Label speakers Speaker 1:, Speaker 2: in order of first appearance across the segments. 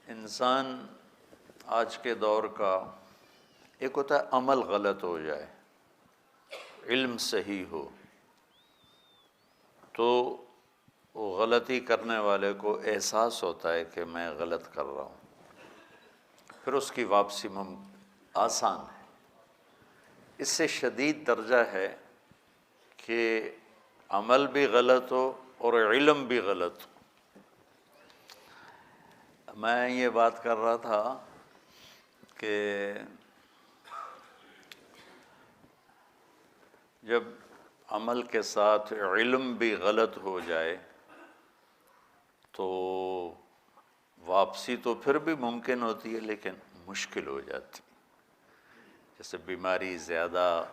Speaker 1: انسان آج کے دور کا ایک ہوتا ہے عمل غلط ہو جائے، علم صحیح ہو تو وہ غلطی کرنے والے کو احساس ہوتا ہے کہ میں غلط کر رہا ہوں، پھر اس کی واپسی آسان ہے۔ اس سے شدید درجہ ہے کہ عمل بھی غلط ہو اور علم بھی غلط ہو۔ میں یہ بات کر رہا تھا کہ جب عمل کے ساتھ علم بھی غلط ہو جائے تو واپسی تو پھر بھی ممکن ہوتی ہے لیکن مشکل ہو جاتی۔ جیسے بیماری زیادہ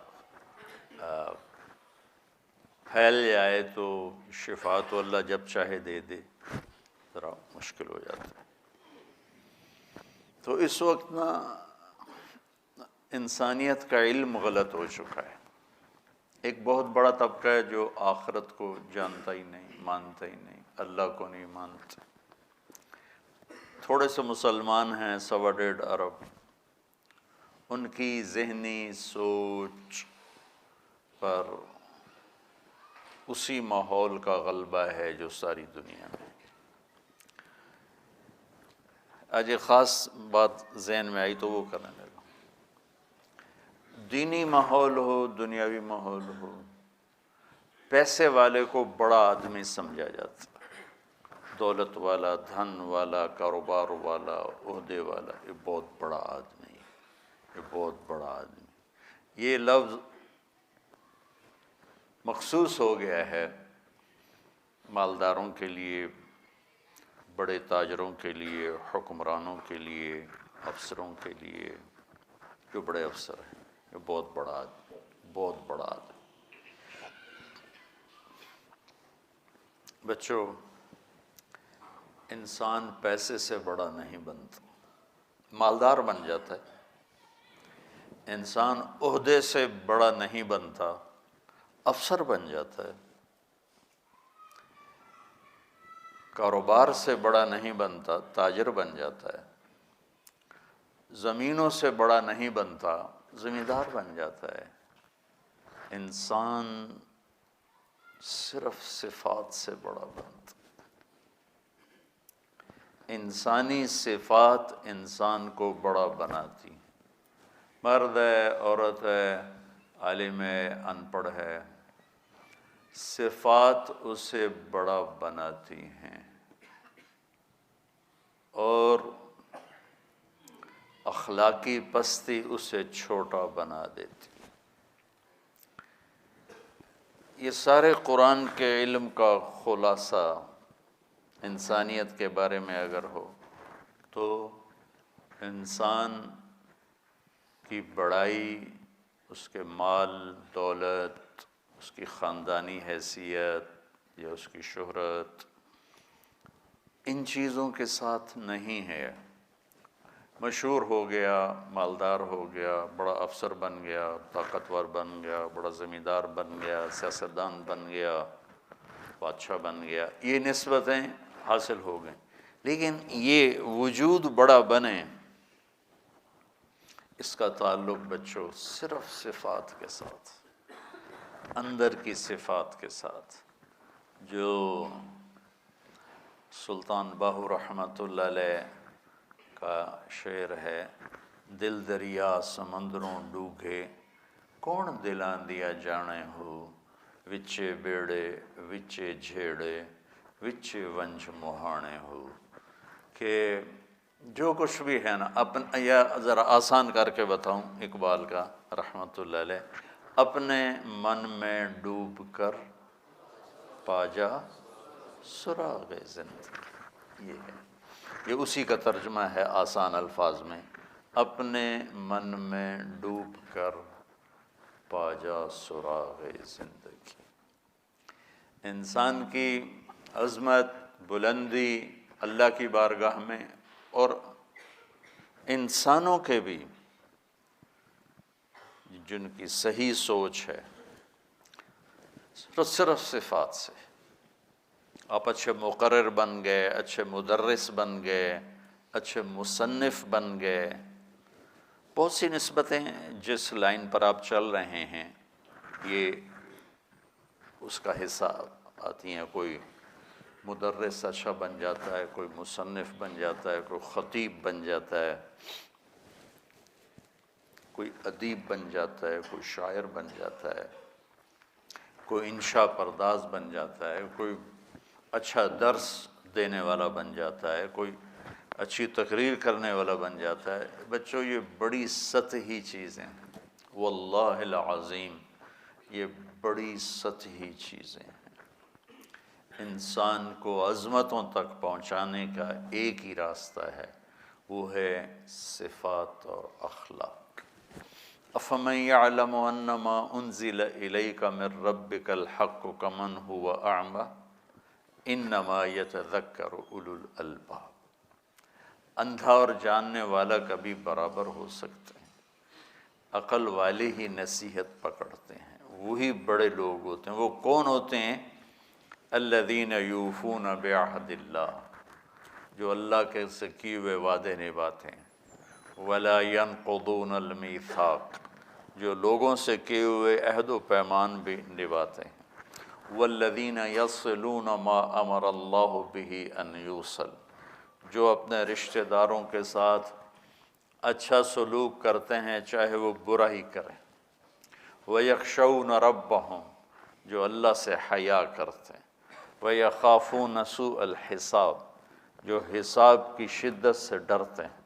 Speaker 1: پھیل جائے تو شفا تو اللہ جب چاہے دے دے، ذرا مشکل ہو جاتا ہے۔ تو اس وقت انسانیت کا علم غلط ہو چکا ہے۔ ایک بہت بڑا طبقہ ہے جو آخرت کو جانتا ہی نہیں، مانتا ہی نہیں، اللہ کو نہیں مانتا۔ تھوڑے سے مسلمان ہیں 1.25 ارب، ان کی ذہنی سوچ پر اسی ماحول کا غلبہ ہے جو ساری دنیا میں۔ آج ایک خاص بات ذہن میں آئی تو وہ کرنے لگا۔ دینی ماحول ہو، دنیاوی ماحول ہو، پیسے والے کو بڑا آدمی سمجھا جاتا ہے، دولت والا، دھن والا، کاروبار والا، عہدے والا، یہ بہت بڑا آدمی، یہ بہت بڑا آدمی۔ یہ لفظ مخصوص ہو گیا ہے مالداروں کے لیے، بڑے تاجروں کے لیے، حکمرانوں کے لیے، افسروں کے لیے، جو بڑے افسر ہیں، یہ بہت بڑا آدمی، بہت بڑا آدمی۔ بچوں، انسان پیسے سے بڑا نہیں بنتا، مالدار بن جاتا ہے۔ انسان عہدے سے بڑا نہیں بنتا، افسر بن جاتا ہے۔ کاروبار سے بڑا نہیں بنتا، تاجر بن جاتا ہے۔ زمینوں سے بڑا نہیں بنتا، زمیندار بن جاتا ہے۔ انسان صرف صفات سے بڑا بنتا۔ انسانی صفات انسان کو بڑا بناتی، مرد ہے، عورت ہے، عالم ہے، ان پڑھ ہے، صفات اسے بڑا بناتی ہیں اور اخلاقی پستی اسے چھوٹا بنا دیتی۔ یہ سارے قرآن کے علم کا خلاصہ انسانیت کے بارے میں اگر ہو تو انسان کی بڑائی، اس کے مال دولت، اس کی خاندانی حیثیت یا اس کی شہرت، ان چیزوں کے ساتھ نہیں ہے۔ مشہور ہو گیا، مالدار ہو گیا، بڑا افسر بن گیا، طاقتور بن گیا، بڑا زمیندار بن گیا، سیاستدان بن گیا، بادشاہ بن گیا، یہ نسبتیں حاصل ہو گئیں، لیکن یہ وجود بڑا بنے، اس کا تعلق بچوں صرف صفات کے ساتھ، اندر کی صفات کے ساتھ۔ جو سلطان باہو رحمۃ اللہ علیہ کا شعر ہے، دل دریا سمندروں ڈوگے، کون دلاں دیا جانے ہو، وچے بیڑے وچے جھیڑے، وچے ونج مہانے ہو۔ کہ جو کچھ بھی ہے نا، یا ذرا آسان کر کے بتاؤں اقبال کا رحمۃ اللہ علیہ، اپنے من میں ڈوب کر پا جا سراغ زندگی، یہ ہے، یہ اسی کا ترجمہ ہے آسان الفاظ میں، اپنے من میں ڈوب کر پا جا سراغ زندگی۔ انسان کی عظمت، بلندی اللہ کی بارگاہ میں، اور انسانوں کے بھی جن کی صحیح سوچ ہے، صرف صفات سے۔ آپ اچھے مقرر بن گئے، اچھے مدرس بن گئے، اچھے مصنف بن گئے، بہت سی نسبتیں جس لائن پر آپ چل رہے ہیں یہ اس کا حصہ آتی ہیں۔ کوئی مدرس اچھا بن جاتا ہے، کوئی مصنف بن جاتا ہے، کوئی خطیب بن جاتا ہے، کوئی ادیب بن جاتا ہے، کوئی شاعر بن جاتا ہے، کوئی انشاء پرداز بن جاتا ہے، کوئی اچھا درس دینے والا بن جاتا ہے، کوئی اچھی تقریر کرنے والا بن جاتا ہے۔ بچوں یہ بڑی سطحی چیزیں ہیں، واللہ العظیم یہ بڑی سطحی چیزیں ہیں۔ انسان کو عظمتوں تک پہنچانے کا ایک ہی راستہ ہے، وہ ہے صفات اور اخلاق۔ افمن یعلم انما انزل الیک من ربک الحق کمن هو اعمی انما یتذکر اولو الالباب۔ اندھا اور جاننے والا کبھی برابر ہو سکتے ہیں، عقل والے ہی نصیحت پکڑتے ہیں، وہی بڑے لوگ ہوتے ہیں۔ وہ کون ہوتے ہیں؟ الذین یوفون بعہد اللہ، جو اللہ کے سے کیے ہوئے وعدے نبھاتے ہیں، ولا ینقضون المیثاق، جو لوگوں سے کیے ہوئے عہد و پیمان بھی نبھاتے ہیں، والذین یصلون ما امر اللہ بہ ان یوصل، جو اپنے رشتہ داروں کے ساتھ اچھا سلوک کرتے ہیں چاہے وہ برا ہی کریں، وَيَخْشَوْنَ رَبَّهُمْ، جو اللہ سے حیا کرتے ہیں، وَيَخَافُونَ سُوءَ الْحِسَابِ، جو حساب کی شدت سے ڈرتے ہیں،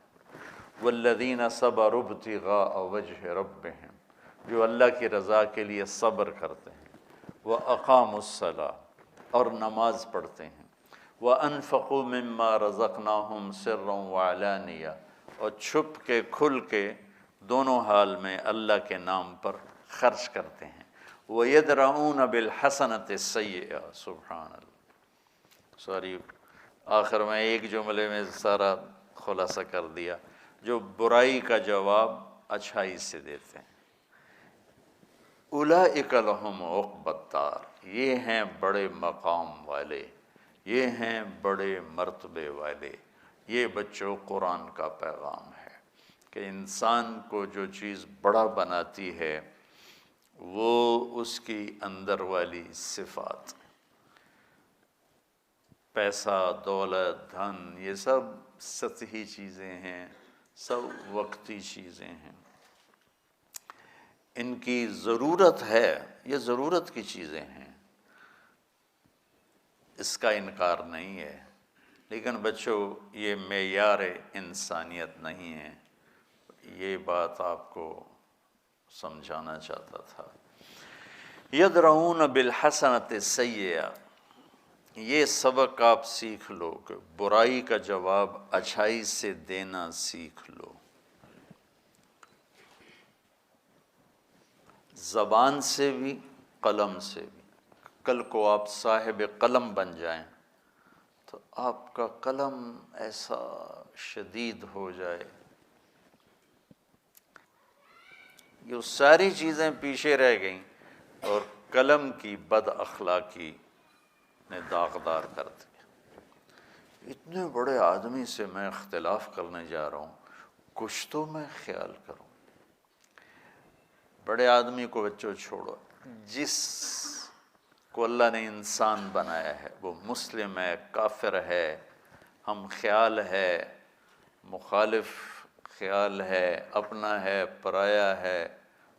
Speaker 1: وَالَّذِينَ صَبَرُوا ابْتِغَاءَ وَجْهِ رَبِّهِمْ، جو اللہ کی رضا کے لیے صبر کرتے ہیں، وَأَقَامُوا الصَّلَاةَ، اور نماز پڑھتے ہیں، وَأَنفَقُوا مِمَّا رَزَقْنَاهُمْ سِرًّا وَعَلَانِيَةً، اور چھپ کے کھل کے دونوں حال میں اللہ کے نام پر خرچ کرتے ہیں، وَيَدْرَؤُونَ بِالْحَسَنَةِ السَّيِّئَةَ، سبحان اللہ، سوری آخر میں ایک جملے میں سارا خلاصہ کر دیا، جو برائی کا جواب اچھائی سے دیتے ہیں، اولئک لہم عقبی الدار، یہ ہیں بڑے مقام والے، یہ ہیں بڑے مرتبے والے۔ یہ بچوں قرآن کا پیغام ہے کہ انسان کو جو چیز بڑا بناتی ہے وہ اس کی اندر والی صفات، پیسہ، دولت، دھن، یہ سب سطحی چیزیں ہیں، سب وقتی چیزیں ہیں، ان کی ضرورت ہے، یہ ضرورت کی چیزیں ہیں، اس کا انکار نہیں ہے، لیکن بچوں یہ معیار انسانیت نہیں ہے۔ یہ بات آپ کو سمجھانا چاہتا تھا۔ یدرؤون بالحسنۃ السیئہ، یہ سبق آپ سیکھ لو کہ برائی کا جواب اچھائی سے دینا سیکھ لو، زبان سے بھی قلم سے بھی۔ کل کو آپ صاحب قلم بن جائیں تو آپ کا قلم ایسا شدید ہو جائے، یہ ساری چیزیں پیچھے رہ گئیں اور قلم کی بد اخلاقی نے داغدار کر دیا۔ اتنے بڑے آدمی سے میں اختلاف کرنے جا رہا ہوں، کچھ تو میں خیال کروں۔ بڑے آدمی کو بچوں چھوڑو، جس کو اللہ نے انسان بنایا ہے وہ مسلم ہے، کافر ہے، ہم خیال ہے، مخالف خیال ہے، اپنا ہے، پرایا ہے،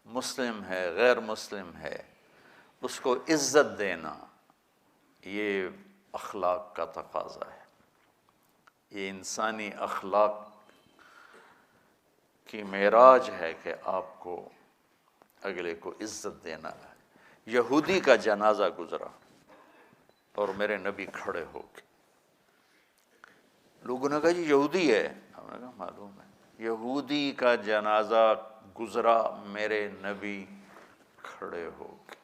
Speaker 1: مسلم ہے، غیر مسلم ہے، اس کو عزت دینا یہ اخلاق کا تقاضا ہے، یہ انسانی اخلاق کی معراج ہے کہ آپ کو اگلے کو عزت دینا ہے۔ یہودی کا جنازہ گزرا اور میرے نبی کھڑے ہو کے، لوگوں نے کہا جی یہودی ہے، ہم نے کہا معلوم ہے، یہودی کا جنازہ گزرا، میرے نبی کھڑے ہو کے۔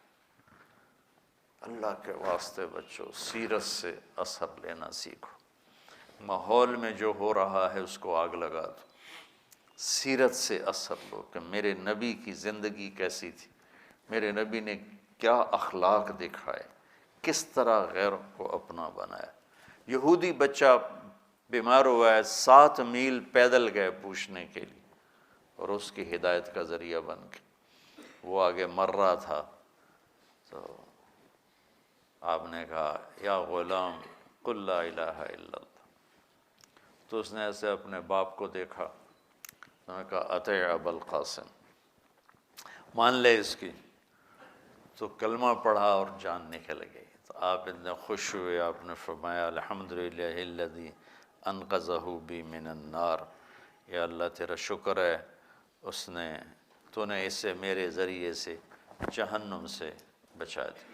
Speaker 1: اللہ کے واسطے بچوں سیرت سے اثر لینا سیکھو، ماحول میں جو ہو رہا ہے اس کو آگ لگا دو، سیرت سے اثر لو کہ میرے نبی کی زندگی کیسی تھی، میرے نبی نے کیا اخلاق دکھائے، کس طرح غیروں کو اپنا بنایا۔ یہودی بچہ بیمار ہوا ہے، 7 میل پیدل گئے پوچھنے کے لیے، اور اس کی ہدایت کا ذریعہ بن کے وہ آگے مر رہا تھا، تو آپ نے کہا یا غلام قل لا الہ الا اللہ، تو اس نے ایسے اپنے باپ کو دیکھا، انہوں نے کہا اطیع ابا القاسم، مان لے اس کی، تو کلمہ پڑھا اور جان نکل گئی۔ تو آپ اتنے خوش ہوئے، آپ نے فرمایا الحمدللہ الذی انقذہ بی من النار، یا اللہ تیرا شکر ہے تو نے اسے میرے ذریعے سے جہنم سے بچا دیا۔